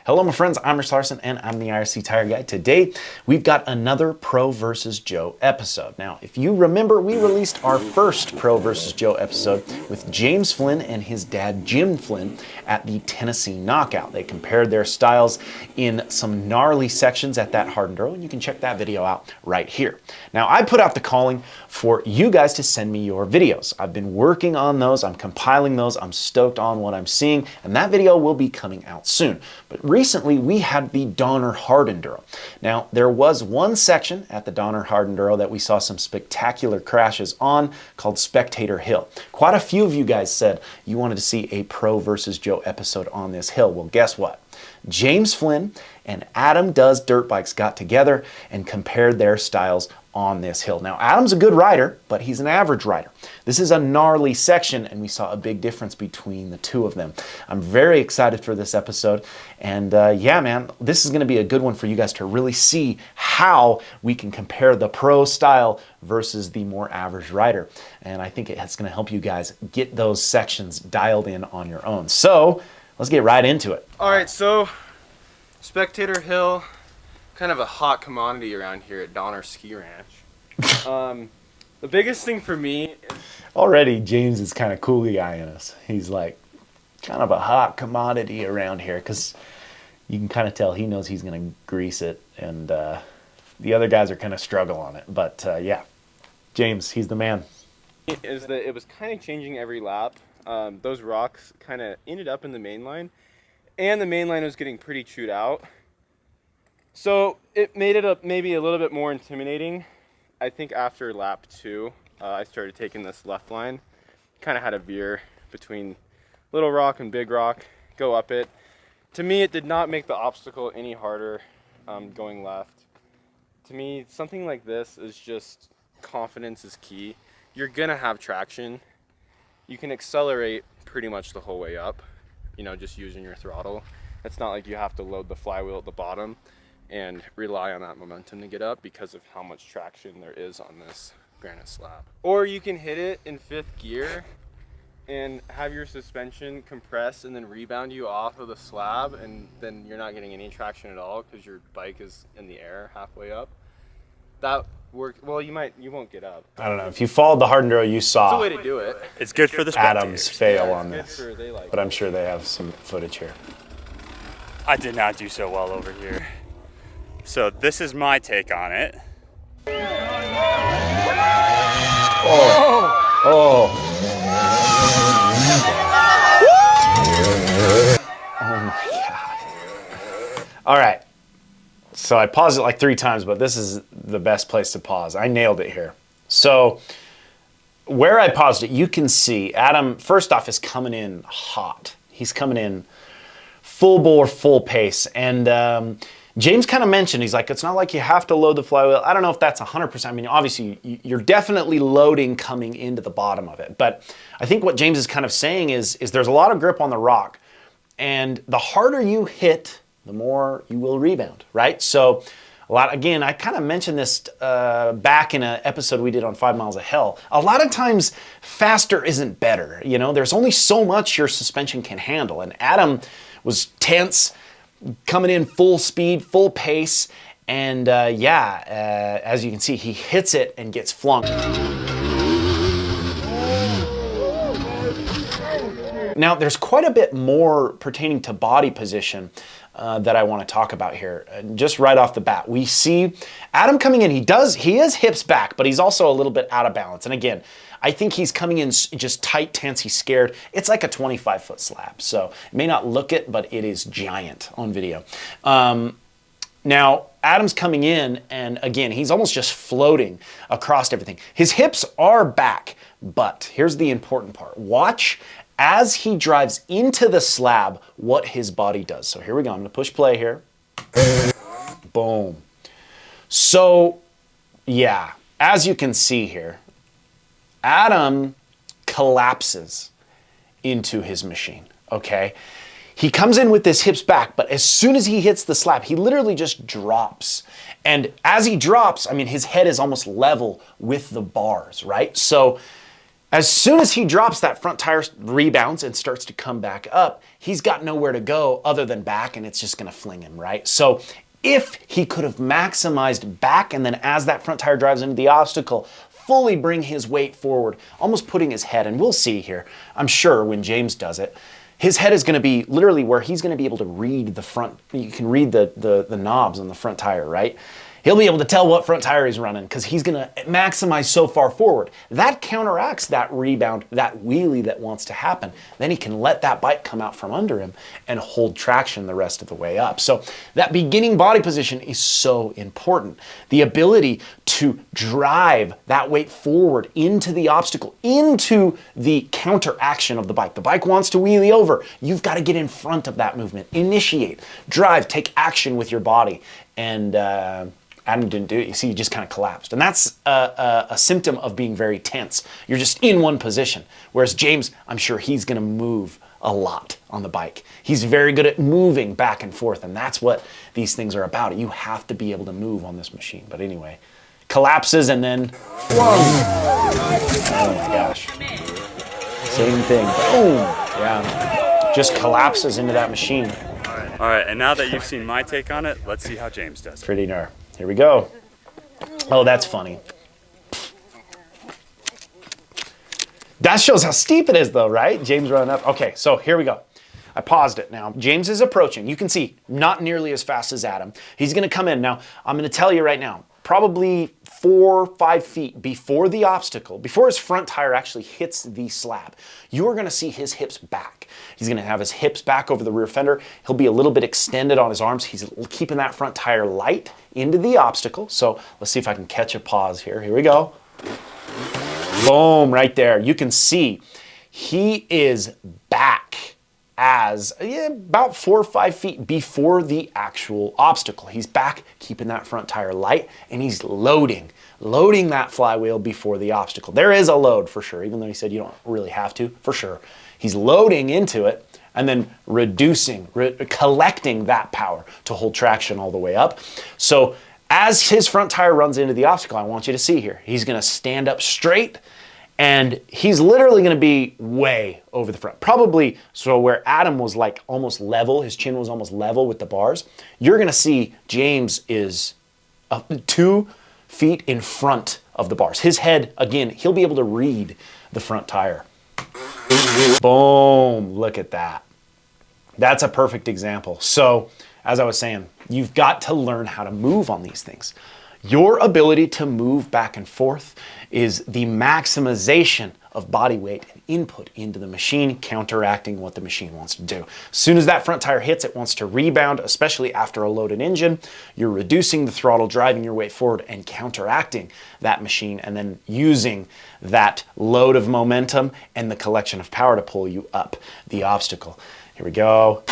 Hello my friends, I'm Rich Larson and I'm the IRC Tire Guy. Today we've got another Pro vs. Joe episode. Now if you remember, we released our first Pro vs. Joe episode with James Flynn and his dad Jim Flynn at the Tennessee Knockout. They compared their styles in some gnarly sections at that hard enduro, and you can check that video out right here. Now I put out the calling for you guys to send me your videos. I've been working on those, I'm compiling those, I'm stoked on what I'm seeing, and that video will be coming out soon. But recently we had the Donner Hard Enduro. Now there was one section at the Donner Hard Enduro that we saw some spectacular crashes on called Spectator Hill. Quite a few of you guys said you wanted to see a Pro vs. Joe episode on this hill. Well, guess what? James Flynn and Adam Does Dirt Bikes got together and compared their styles on this hill. Now Adam's a good rider, but he's an average rider. This is a gnarly section and we saw a big difference between the two of them. I'm very excited for this episode, and yeah man, this is going to be a good one for you guys to really see how we can compare the pro style versus the more average rider, and I think it's going to help you guys get those sections dialed in on your own. So let's get right into it. Alright, so Spectator Hill, kind of a hot commodity around here at Donner Ski Ranch. The biggest thing for me is... Already James is kind of cool guy in us. He's like kind of a hot commodity around here because you can kind of tell he knows he's going to grease it, and the other guys are kind of struggle on it. But yeah, James, he's the man. Is that it was kind of changing every lap. Those rocks kind of ended up in the main line, and the main line was getting pretty chewed out. So it made it maybe a little bit more intimidating. I think after lap 2, I started taking this left line. Kind of had a veer between little rock and big rock, go up it. To me, it did not make the obstacle any harder going left. To me, something like this is just confidence is key. You're gonna have traction. You can accelerate pretty much the whole way up, you know, just using your throttle. It's not like you have to load the flywheel at the bottom and rely on that momentum to get up because of how much traction there is on this granite slab. Or you can hit it in 5th gear and have your suspension compress and then rebound you off of the slab, and then you're not getting any traction at all because your bike is in the air halfway up. That works. Well, you won't get up. I don't know. If you followed the hard enduro, you saw it's a way to do it. It's good for the spectators. Adam's fail on this, Like but I'm sure they have some footage here. I did not do so well over here. So this is my take on it. Oh my God. All right. So I paused it like 3 times, but this is the best place to pause. I nailed it here. So where I paused it, you can see Adam, first off, is coming in hot. He's coming in full bore, full pace. And James kind of mentioned, he's like, it's not like you have to load the flywheel. I don't know if that's 100%. I mean, obviously, you're definitely loading coming into the bottom of it. But I think what James is kind of saying is there's a lot of grip on the rock. And the harder you hit, the more you will rebound, right? So again, I kind of mentioned this back in an episode we did on 5 Miles of Hell. A lot of times faster isn't better. You know, there's only so much your suspension can handle. And Adam was tense, coming in full speed, full pace. And yeah, as you can see, he hits it and gets flung. Now, there's quite a bit more pertaining to body position that I want to talk about here. Just right off the bat, we see Adam coming in. He is hips back, but he's also a little bit out of balance. And again, I think he's coming in just tight, tense, he's scared. It's like a 25-foot slab. So it may not look it, but it is giant on video. Now, Adam's coming in, and again, he's almost just floating across everything. His hips are back, but here's the important part. Watch as he drives into the slab what his body does. So here we go. I'm going to push play here. Boom. So, yeah, as you can see here, Adam collapses into his machine, okay? He comes in with his hips back, but as soon as he hits the slab, he literally just drops. And as he drops, I mean, his head is almost level with the bars, right? So As soon as he drops, that front tire rebounds and starts to come back up. He's got nowhere to go other than back, and it's just going to fling him, right? So if he could have maximized back, and then as that front tire drives into the obstacle, fully bring his weight forward, almost putting his head, and we'll see here, I'm sure when James does it, his head is going to be literally where he's going to be able to read the front. You can read the knobs on the front tire, right? He'll be able to tell what front tire he's running because he's going to maximize so far forward. That counteracts that rebound, that wheelie that wants to happen. Then he can let that bike come out from under him and hold traction the rest of the way up. So that beginning body position is so important. The ability to drive that weight forward into the obstacle, into the counteraction of the bike. The bike wants to wheelie over. You've got to get in front of that movement. Initiate, drive, take action with your body. And Adam didn't do it. You see, he just kind of collapsed. And that's a symptom of being very tense. You're just in one position. Whereas James, I'm sure he's going to move a lot on the bike. He's very good at moving back and forth, and that's what these things are about. You have to be able to move on this machine. But anyway, collapses and then flung. Oh my gosh. Same thing. Boom. Yeah. Just collapses into that machine. All right, and now that you've seen my take on it, let's see how James does it. Pretty nar. Here we go. Oh, that's funny. That shows how steep it is though, right? James running up. Okay, so here we go. I paused it now. James is approaching. You can see, not nearly as fast as Adam. He's gonna come in. Now, I'm gonna tell you right now, probably 4 or 5 feet before the obstacle, before his front tire actually hits the slab, you are gonna see his hips back. He's gonna have his hips back over the rear fender. He'll be a little bit extended on his arms. He's keeping that front tire light into the obstacle. So let's see if I can catch a pause here. Here we go. Boom, right there. You can see he is back as about 4 or 5 feet before the actual obstacle. He's back, keeping that front tire light, and he's loading that flywheel before the obstacle. There is a load for sure, even though he said you don't really have to, for sure. He's loading into it and then reducing, collecting that power to hold traction all the way up. So as his front tire runs into the obstacle, I want you to see here, he's gonna stand up straight, and he's literally going to be way over the front. Probably so where Adam was like almost level, his chin was almost level with the bars. You're going to see James is 2 feet in front of the bars. His head, again, he'll be able to read the front tire. Boom, look at that. That's a perfect example. So, as I was saying, you've got to learn how to move on these things. Your ability to move back and forth is the maximization of body weight and input into the machine, counteracting what the machine wants to do. As soon as that front tire hits, it wants to rebound, especially after a loaded engine. You're reducing the throttle, driving your weight forward, and counteracting that machine, and then using that load of momentum and the collection of power to pull you up the obstacle. Here we go.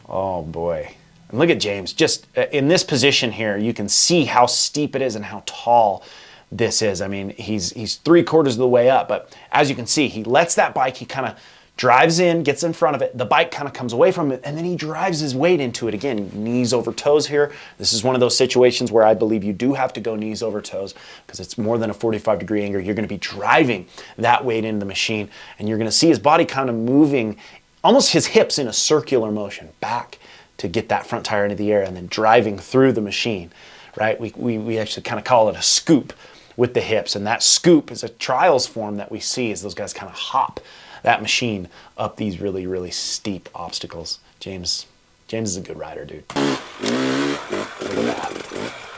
Oh boy. And look at James, just in this position here, you can see how steep it is and how tall this is. I mean, he's 3/4 of the way up, but as you can see, he lets that bike, he kind of drives in, gets in front of it, the bike kind of comes away from it, and then he drives his weight into it again, knees over toes here. This is one of those situations where I believe you do have to go knees over toes because it's more than a 45-degree angle. You're gonna be driving that weight into the machine, and you're gonna see his body kind of moving, almost his hips in a circular motion back to get that front tire into the air and then driving through the machine, right? We actually kind of call it a scoop with the hips, and that scoop is a trials form that we see as those guys kind of hop that machine up these really, really steep obstacles. James is a good rider, dude. Look at that.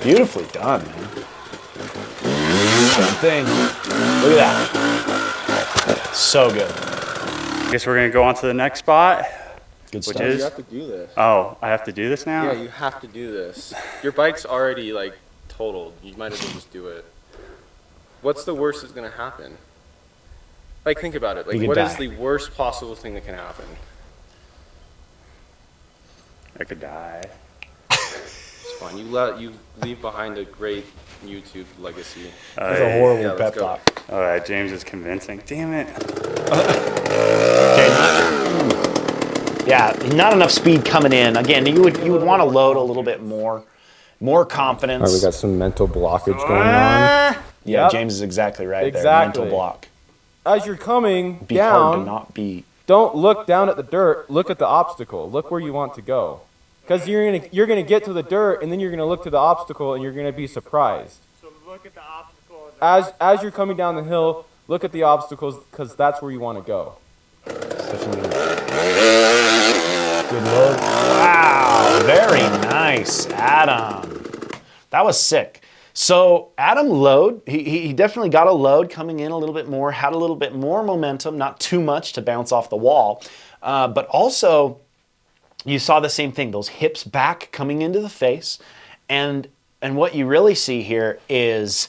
Beautifully done, man. Same thing. Look at that. So good. I guess we're gonna go on to the next spot. Good Which stuff. is? You have to do this. Oh, I have to do this now? Yeah, you have to do this. Your bike's already like totaled. You might as well just do it. What's the worst that's gonna happen? Like, think about it. Like, what is the worst possible thing that can happen? I could die. It's fine. You leave behind a great YouTube legacy. That's a horrible Yeah, let's pep go. talk. All right, James is convincing. Damn it. Yeah, not enough speed coming in. Again, you would want to load a little bit more confidence. All right, we got some mental blockage going on. Yeah, Yep. James is exactly right there. Exactly. Mental block. As you're coming Be hard to down, not be. don't look down at the dirt. Look at the obstacle. Look where you want to go. Because you're gonna get to the dirt, and then you're gonna look to the obstacle, and you're gonna be surprised. So look at the obstacle. As you're coming down the hill, look at the obstacles, because that's where you want to go. Definitely. Good load. Wow, very nice, Adam. That was sick. So Adam load, he definitely got a load coming in a little bit more, had a little bit more momentum, not too much to bounce off the wall, but also you saw the same thing, those hips back coming into the face, and what you really see here is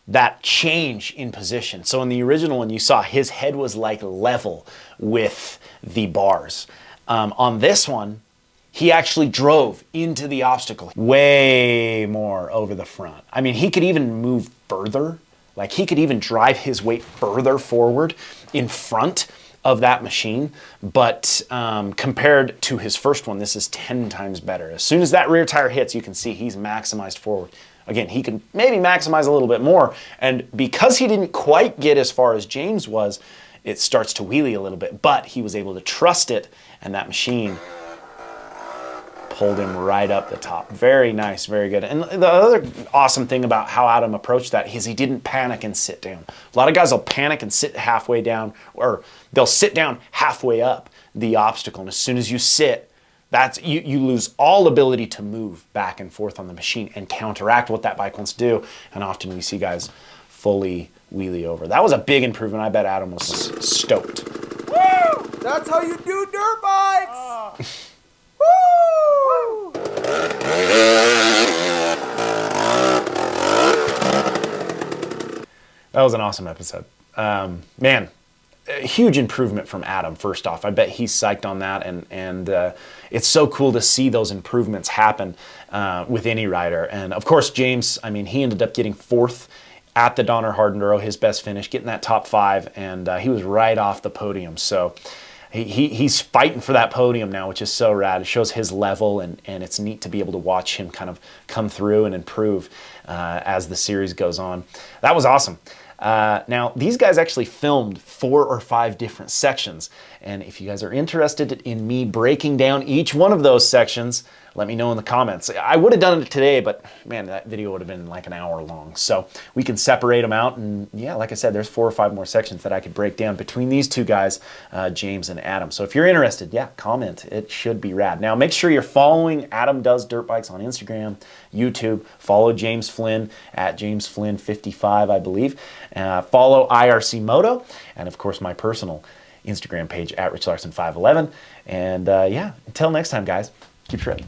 that change in position. So in the original one, you saw his head was like level with the bars. On this one, he actually drove into the obstacle way more over the front. I mean, he could even move further. Like he could even drive his weight further forward in front of that machine. But compared to his first one, this is 10 times better. As soon as that rear tire hits, you can see he's maximized forward. Again, he can maybe maximize a little bit more. And because he didn't quite get as far as James was, it starts to wheelie a little bit. But he was able to trust it, and that machine pulled him right up the top. Very nice, very good. And the other awesome thing about how Adam approached that is he didn't panic and sit down. A lot of guys will panic and sit halfway down, or they'll sit down halfway up the obstacle. And as soon as you sit, that's you lose all ability to move back and forth on the machine and counteract what that bike wants to do. And often we see guys fully wheelie over. That was a big improvement. I bet Adam was stoked. Woo! That's how you do dirt bikes! Woo! That was an awesome episode. Man, a huge improvement from Adam, first off. I bet he's psyched on that, and it's so cool to see those improvements happen with any rider. And of course, James, I mean, he ended up getting 4th at the Donner Hard Enduro, his best finish, getting that top 5, and he was right off the podium. So he's fighting for that podium now, which is so rad. It shows his level, and it's neat to be able to watch him kind of come through and improve as the series goes on. That was awesome. Now, these guys actually filmed 4 or 5 different sections, and if you guys are interested in me breaking down each one of those sections, let me know in the comments. I would have done it today, but man, that video would have been like an hour long. So we can separate them out, and yeah, like I said, there's 4 or 5 more sections that I could break down between these two guys, James and Adam. So if you're interested, yeah, comment. It should be rad. Now, make sure you're following Adam Does Dirt Bikes on Instagram, YouTube. Follow James Flynn at James Flynn 55, I believe. Follow IRC Moto, and of course my personal Instagram page at Rich Larson 511. And yeah, until next time, guys, keep shredding.